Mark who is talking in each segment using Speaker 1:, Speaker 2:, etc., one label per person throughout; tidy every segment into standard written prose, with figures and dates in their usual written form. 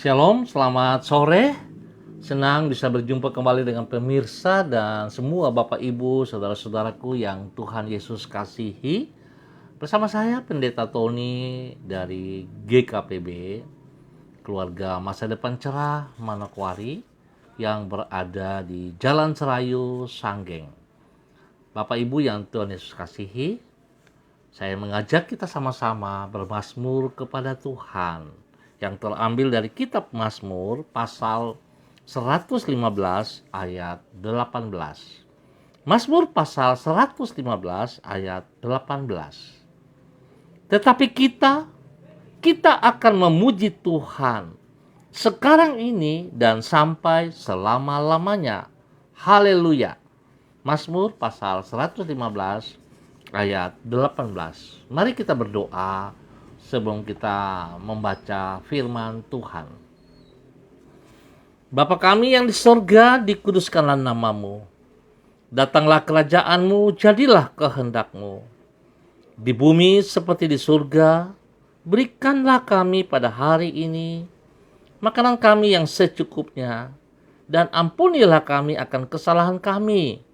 Speaker 1: Shalom, selamat sore. Senang bisa berjumpa kembali dengan pemirsa dan semua Bapak Ibu, saudara-saudaraku yang Tuhan Yesus kasihi. Bersama saya Pendeta Tony dari GKPB, Keluarga Masa Depan Cerah Manokwari yang berada di Jalan Serayu, Sanggeng. Bapak Ibu yang Tuhan Yesus kasihi, saya mengajak kita sama-sama bermazmur kepada Tuhan yang terambil dari kitab Mazmur pasal 115 ayat 18. Mazmur pasal 115 ayat 18. Tetapi kita akan memuji Tuhan sekarang ini dan sampai selama-lamanya. Haleluya. Mazmur pasal 115 ayat 18. Mari kita berdoa sebelum kita membaca firman Tuhan. Bapa kami yang di sorga, dikuduskanlah namamu. Datanglah kerajaanmu, jadilah kehendakmu. Di bumi seperti di surga, berikanlah kami pada hari ini makanan kami yang secukupnya, dan ampunilah kami akan kesalahan kami,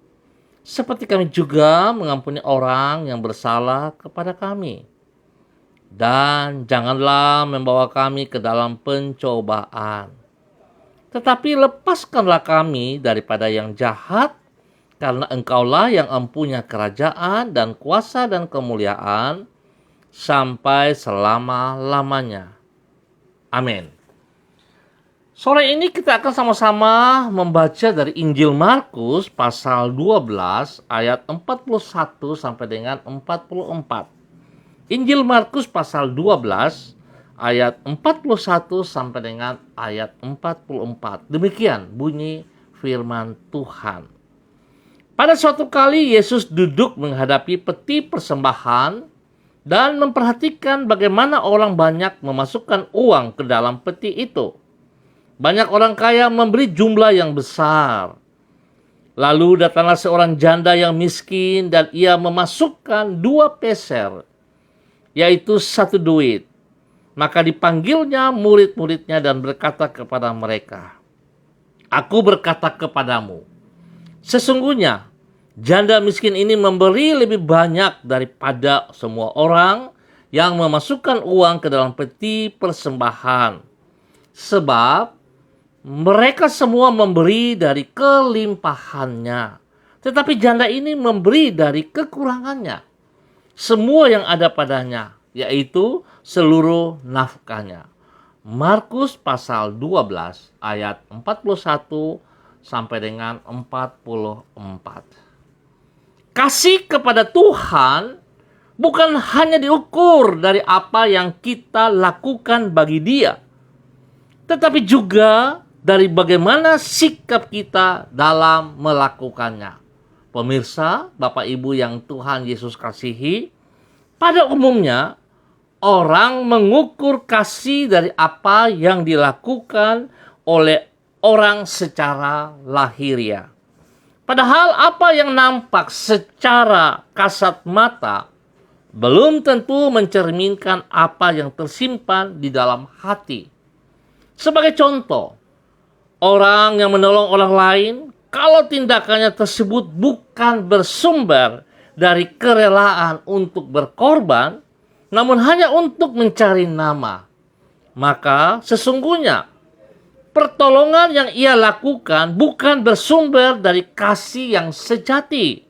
Speaker 1: seperti kami juga mengampuni orang yang bersalah kepada kami. Dan janganlah membawa kami ke dalam pencobaan, tetapi lepaskanlah kami daripada yang jahat, karena Engkaulah yang empunya kerajaan dan kuasa dan kemuliaan sampai selama-lamanya. Amin. Sore ini kita akan sama-sama membaca dari Injil Markus pasal 12 ayat 41 sampai dengan 44. Injil Markus pasal 12 ayat 41 sampai dengan ayat 44. Demikian bunyi firman Tuhan. Pada suatu kali Yesus duduk menghadapi peti persembahan dan memperhatikan bagaimana orang banyak memasukkan uang ke dalam peti itu. Banyak orang kaya memberi jumlah yang besar. Lalu datanglah seorang janda yang miskin dan ia memasukkan 2 peser, yaitu 1 duit. Maka dipanggilnya murid-muridnya dan berkata kepada mereka, "Aku berkata kepadamu, sesungguhnya janda miskin ini memberi lebih banyak daripada semua orang yang memasukkan uang ke dalam peti persembahan. Sebab mereka semua memberi dari kelimpahannya, tetapi janda ini memberi dari kekurangannya, semua yang ada padanya, yaitu seluruh nafkahnya." Markus pasal 12 ayat 41 sampai dengan 44. Kasih kepada Tuhan bukan hanya diukur dari apa yang kita lakukan bagi Dia, tetapi juga dari bagaimana sikap kita dalam melakukannya. Pemirsa, Bapak Ibu yang Tuhan Yesus kasihi, pada umumnya orang mengukur kasih dari apa yang dilakukan oleh orang secara lahiriah. Padahal apa yang nampak secara kasat mata belum tentu mencerminkan apa yang tersimpan di dalam hati. Sebagai contoh, orang yang menolong orang lain, kalau tindakannya tersebut bukan bersumber dari kerelaan untuk berkorban, namun hanya untuk mencari nama, maka sesungguhnya pertolongan yang ia lakukan bukan bersumber dari kasih yang sejati.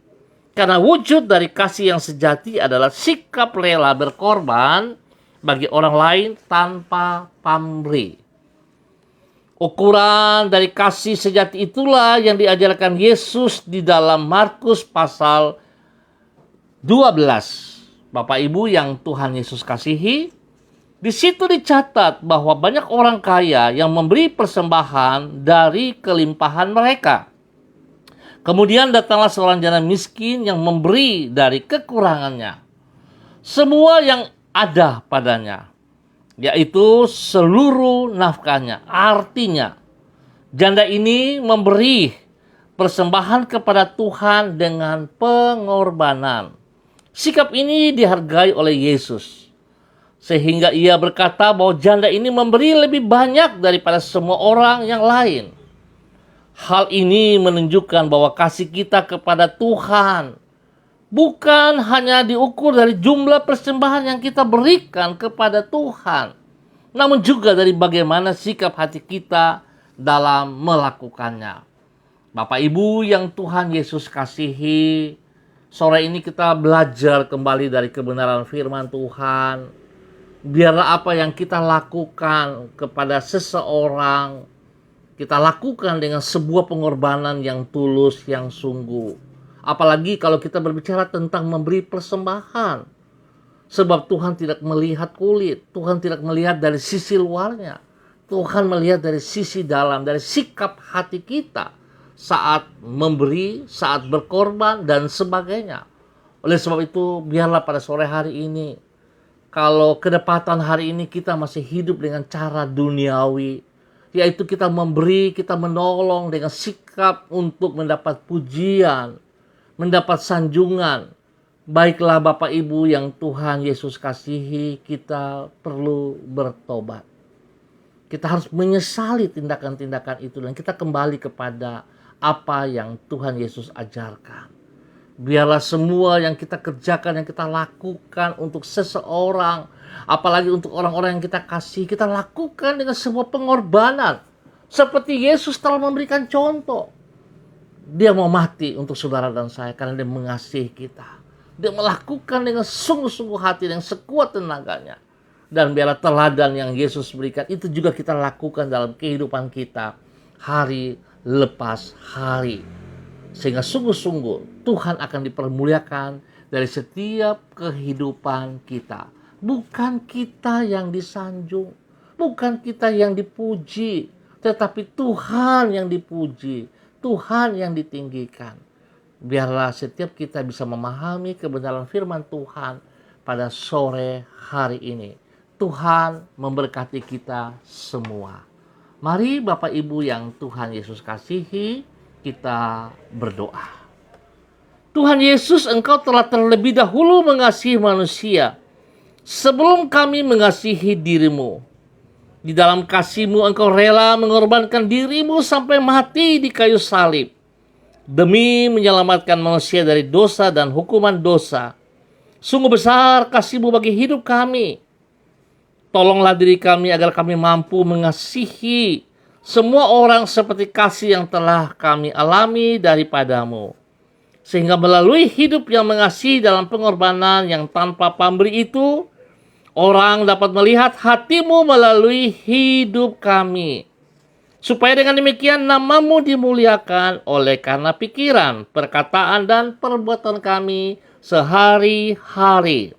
Speaker 1: Karena wujud dari kasih yang sejati adalah sikap rela berkorban bagi orang lain tanpa pamrih. Ukuran dari kasih sejati itulah yang diajarkan Yesus di dalam Markus pasal 12. Bapak Ibu yang Tuhan Yesus kasihi, di situ dicatat bahwa banyak orang kaya yang memberi persembahan dari kelimpahan mereka. Kemudian datanglah seorang janda miskin yang memberi dari kekurangannya, semua yang ada padanya, yaitu seluruh nafkahnya. Artinya, janda ini memberi persembahan kepada Tuhan dengan pengorbanan. Sikap ini dihargai oleh Yesus. Sehingga ia berkata bahwa janda ini memberi lebih banyak daripada semua orang yang lain. Hal ini menunjukkan bahwa kasih kita kepada Tuhan bukan hanya diukur dari jumlah persembahan yang kita berikan kepada Tuhan, namun juga dari bagaimana sikap hati kita dalam melakukannya. Bapak Ibu yang Tuhan Yesus kasihi, sore ini kita belajar kembali dari kebenaran firman Tuhan. Biarlah apa yang kita lakukan kepada seseorang, kita lakukan dengan sebuah pengorbanan yang tulus, yang sungguh. Apalagi kalau kita berbicara tentang memberi persembahan. Sebab Tuhan tidak melihat kulit, Tuhan tidak melihat dari sisi luarnya. Tuhan melihat dari sisi dalam, dari sikap hati kita saat memberi, saat berkorban, dan sebagainya. Oleh sebab itu, biarlah pada sore hari ini, kalau kedapatan hari ini kita masih hidup dengan cara duniawi, yaitu kita memberi, kita menolong dengan sikap untuk mendapat pujian, mendapat sanjungan. Baiklah Bapak Ibu yang Tuhan Yesus kasihi, kita perlu bertobat. Kita harus menyesali tindakan-tindakan itu dan kita kembali kepada apa yang Tuhan Yesus ajarkan. Biarlah semua yang kita kerjakan, yang kita lakukan untuk seseorang, apalagi untuk orang-orang yang kita kasih, kita lakukan dengan sebuah pengorbanan. Seperti Yesus telah memberikan contoh. Dia mau mati untuk saudara dan saya karena dia mengasihi kita. Dia melakukan dengan sungguh-sungguh hati dan sekuat tenaganya. Dan biarlah teladan yang Yesus berikan itu juga kita lakukan dalam kehidupan kita hari lepas hari. Sehingga sungguh-sungguh Tuhan akan dipermuliakan dari setiap kehidupan kita. Bukan kita yang disanjung, bukan kita yang dipuji, tetapi Tuhan yang dipuji, Tuhan yang ditinggikan. Biarlah setiap kita bisa memahami kebenaran firman Tuhan pada sore hari ini. Tuhan memberkati kita semua. Mari Bapak Ibu yang Tuhan Yesus kasihi, kita berdoa. Tuhan Yesus, Engkau telah terlebih dahulu mengasihi manusia sebelum kami mengasihi dirimu. Di dalam kasih-Mu Engkau rela mengorbankan dirimu sampai mati di kayu salib demi menyelamatkan manusia dari dosa dan hukuman dosa. Sungguh besar kasih-Mu bagi hidup kami. Tolonglah diri kami agar kami mampu mengasihi semua orang seperti kasih yang telah kami alami daripada-Mu. Sehingga melalui hidup yang mengasihi dalam pengorbanan yang tanpa pamrih itu, orang dapat melihat hati-Mu melalui hidup kami. Supaya dengan demikian nama-Mu dimuliakan oleh karena pikiran, perkataan, dan perbuatan kami sehari-hari.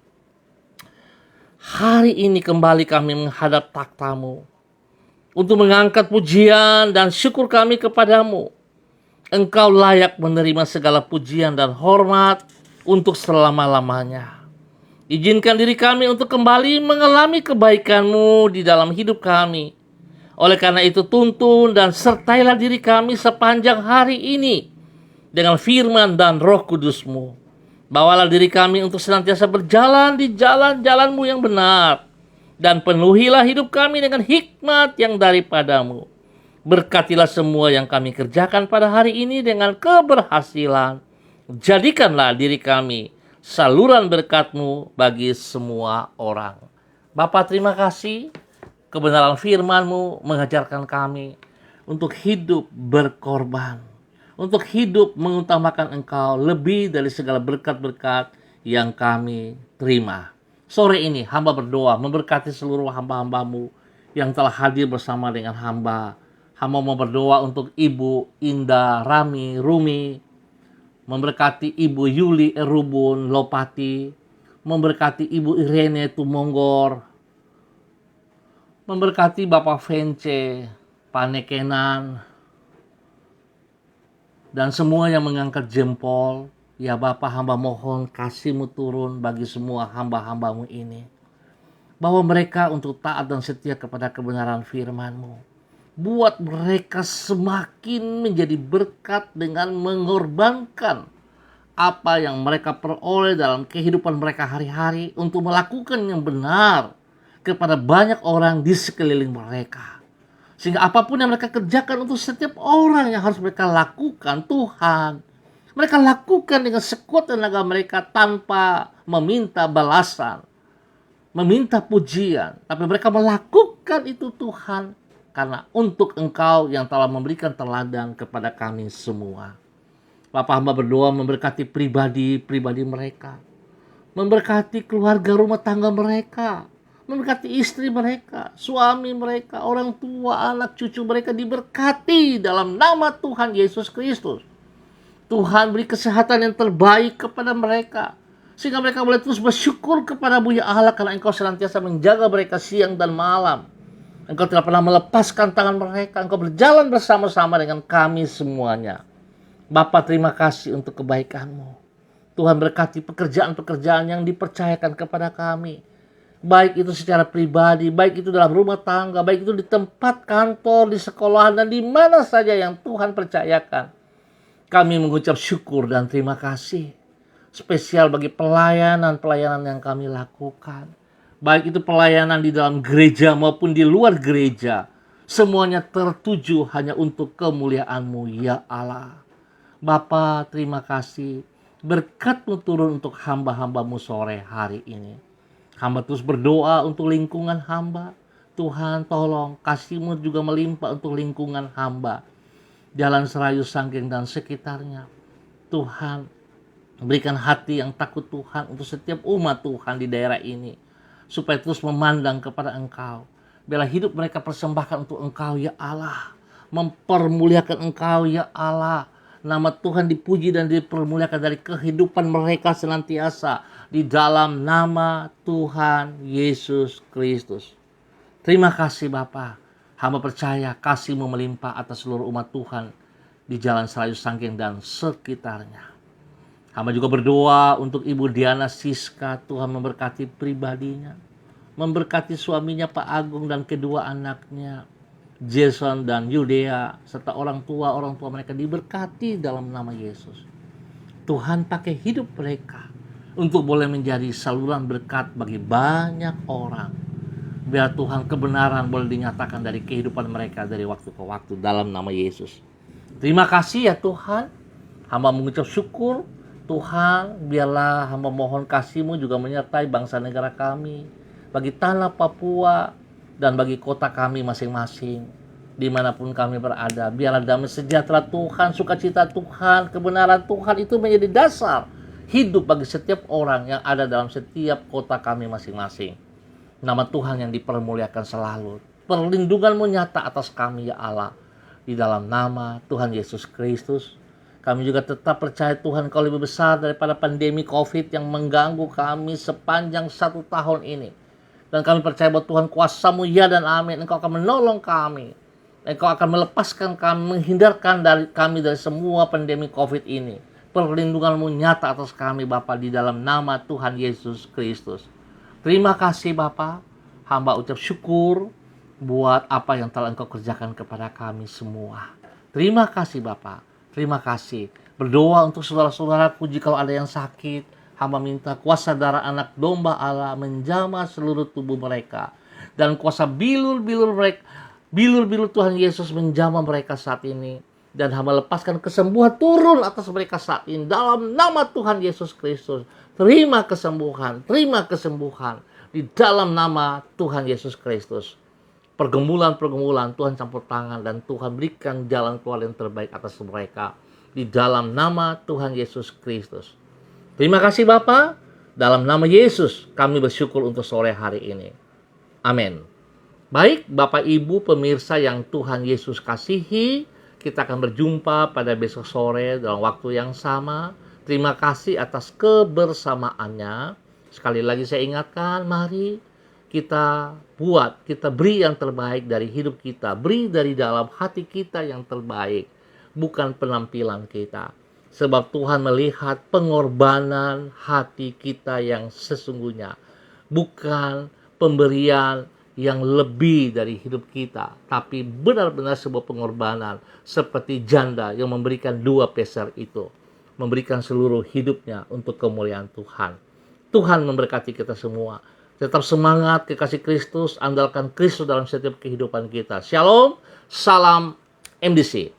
Speaker 1: Hari ini kembali kami menghadap takhta-Mu untuk mengangkat pujian dan syukur kami kepadamu. Engkau layak menerima segala pujian dan hormat untuk selama-lamanya. Izinkan diri kami untuk kembali mengalami kebaikan-Mu di dalam hidup kami. Oleh karena itu tuntun dan sertailah diri kami sepanjang hari ini dengan firman dan Roh Kudus-Mu. Bawalah diri kami untuk senantiasa berjalan di jalan-jalan-Mu yang benar. Dan penuhilah hidup kami dengan hikmat yang daripada-Mu. Berkatilah semua yang kami kerjakan pada hari ini dengan keberhasilan. Jadikanlah diri kami saluran berkat-Mu bagi semua orang. Bapa, terima kasih. Kebenaran firman-Mu mengajarkan kami untuk hidup berkorban. Untuk hidup mengutamakan Engkau lebih dari segala berkat-berkat yang kami terima. Sore ini hamba berdoa memberkati seluruh hamba-hamba-Mu yang telah hadir bersama dengan hamba. Hamba mau berdoa untuk Ibu Indah Rumi, memberkati Ibu Yuli Erubun Lopati, memberkati Ibu Irene Tumonggor, memberkati Bapak Vence Panekenan, dan semua yang mengangkat jempol. Ya Bapa, hamba mohon kasih-Mu turun bagi semua hamba-hamba-Mu ini. Bahwa mereka untuk taat dan setia kepada kebenaran firman-Mu. Buat mereka semakin menjadi berkat dengan mengorbankan apa yang mereka peroleh dalam kehidupan mereka hari-hari untuk melakukan yang benar. kepada banyak orang di sekeliling mereka. Sehingga apapun yang mereka kerjakan untuk setiap orang yang harus mereka lakukan, Tuhan, mereka lakukan dengan sekuat tenaga mereka tanpa meminta balasan, meminta pujian. Tapi mereka melakukan itu, Tuhan, karena untuk Engkau yang telah memberikan teladan kepada kami semua. Bapa, hamba berdoa memberkati pribadi-pribadi mereka, memberkati keluarga rumah tangga mereka, memberkati istri mereka, suami mereka, orang tua, anak cucu mereka diberkati dalam nama Tuhan Yesus Kristus. Tuhan beri kesehatan yang terbaik kepada mereka, sehingga mereka boleh terus bersyukur kepada-Mu ya Allah, karena Engkau senantiasa menjaga mereka siang dan malam. Engkau tidak pernah melepaskan tangan mereka, Engkau berjalan bersama-sama dengan kami semuanya. Bapa, terima kasih untuk kebaikan-Mu. Tuhan berkati pekerjaan-pekerjaan yang dipercayakan kepada kami. Baik itu secara pribadi, baik itu dalam rumah tangga, baik itu di tempat kantor, di sekolahan, dan di mana saja yang Tuhan percayakan. Kami mengucap syukur dan terima kasih. Spesial bagi pelayanan-pelayanan yang kami lakukan. Baik itu pelayanan di dalam gereja maupun di luar gereja. Semuanya tertuju hanya untuk kemuliaan-Mu ya Allah. Bapa, terima kasih. Berkat-Mu turun untuk hamba-hamba-Mu sore hari ini. Hamba terus berdoa untuk lingkungan hamba. Tuhan, tolong kasih-Mu juga melimpah untuk lingkungan hamba. Jalan Serayu, Sanggeng, dan sekitarnya. Tuhan, berikan hati yang takut Tuhan untuk setiap umat Tuhan di daerah ini. Supaya terus memandang kepada Engkau. Biarlah hidup mereka persembahkan untuk Engkau ya Allah. Mempermuliakan Engkau ya Allah. Nama Tuhan dipuji dan dipermuliakan dari kehidupan mereka senantiasa di dalam nama Tuhan Yesus Kristus. Terima kasih Bapa. Hamba percaya kasih-Mu melimpah atas seluruh umat Tuhan di Jalan Serayu, Sanggeng, dan sekitarnya. Hamba juga berdoa untuk Ibu Diana Siska. Tuhan memberkati pribadinya, memberkati suaminya Pak Agung dan kedua anaknya Jason dan Yudea, serta orang tua mereka diberkati dalam nama Yesus. Tuhan pakai hidup mereka untuk boleh menjadi saluran berkat bagi banyak orang. Biar Tuhan kebenaran boleh dinyatakan dari kehidupan mereka dari waktu ke waktu dalam nama Yesus. Terima kasih ya Tuhan. Hamba mengucap syukur. Tuhan, biarlah hamba mohon kasih-Mu juga menyertai bangsa negara kami, bagi tanah Papua, dan bagi kota kami masing-masing, dimanapun kami berada. Biarlah damai sejahtera Tuhan, sukacita Tuhan, kebenaran Tuhan itu menjadi dasar hidup bagi setiap orang yang ada dalam setiap kota kami masing-masing. Nama Tuhan yang dipermuliakan selalu. Perlindungan-Mu nyata atas kami ya Allah. Di dalam nama Tuhan Yesus Kristus, kami juga tetap percaya Tuhan Kau lebih besar daripada pandemi COVID yang mengganggu kami sepanjang 1 tahun ini. Dan kami percaya bahwa Tuhan kuasa-Mu ya dan amin. Engkau akan menolong kami. Engkau akan melepaskan kami, menghindarkan kami dari semua pandemi COVID ini. Perlindungan-Mu nyata atas kami Bapa di dalam nama Tuhan Yesus Kristus. Terima kasih Bapa. Hamba ucap syukur buat apa yang telah Engkau kerjakan kepada kami semua. Terima kasih Bapa. Terima kasih. Berdoa untuk saudara-saudaraku jika ada yang sakit. Hamba minta kuasa darah anak domba Allah menjamah seluruh tubuh mereka. Dan kuasa bilur-bilur mereka, bilur-bilur Tuhan Yesus menjamah mereka saat ini. Dan hamba lepaskan kesembuhan turun atas mereka saat ini. Dalam nama Tuhan Yesus Kristus. Terima kesembuhan. Terima kesembuhan. Di dalam nama Tuhan Yesus Kristus. Pergumulan-pergumulan Tuhan campur tangan dan Tuhan berikan jalan keluar yang terbaik atas mereka. Di dalam nama Tuhan Yesus Kristus. Terima kasih Bapa. Dalam nama Yesus kami bersyukur untuk sore hari ini. Amin. Baik Bapak Ibu pemirsa yang Tuhan Yesus kasihi. Kita akan berjumpa pada besok sore dalam waktu yang sama. Terima kasih atas kebersamaannya. Sekali lagi saya ingatkan, mari kita beri yang terbaik dari hidup kita. Beri dari dalam hati kita yang terbaik. Bukan penampilan kita. Sebab Tuhan melihat pengorbanan hati kita yang sesungguhnya. Bukan pemberian yang lebih dari hidup kita. Tapi benar-benar sebuah pengorbanan. Seperti janda yang memberikan 2 peser itu. Memberikan seluruh hidupnya untuk kemuliaan Tuhan. Tuhan memberkati kita semua. Tetap semangat, kekasih Kristus, andalkan Kristus dalam setiap kehidupan kita. Shalom, salam MDC.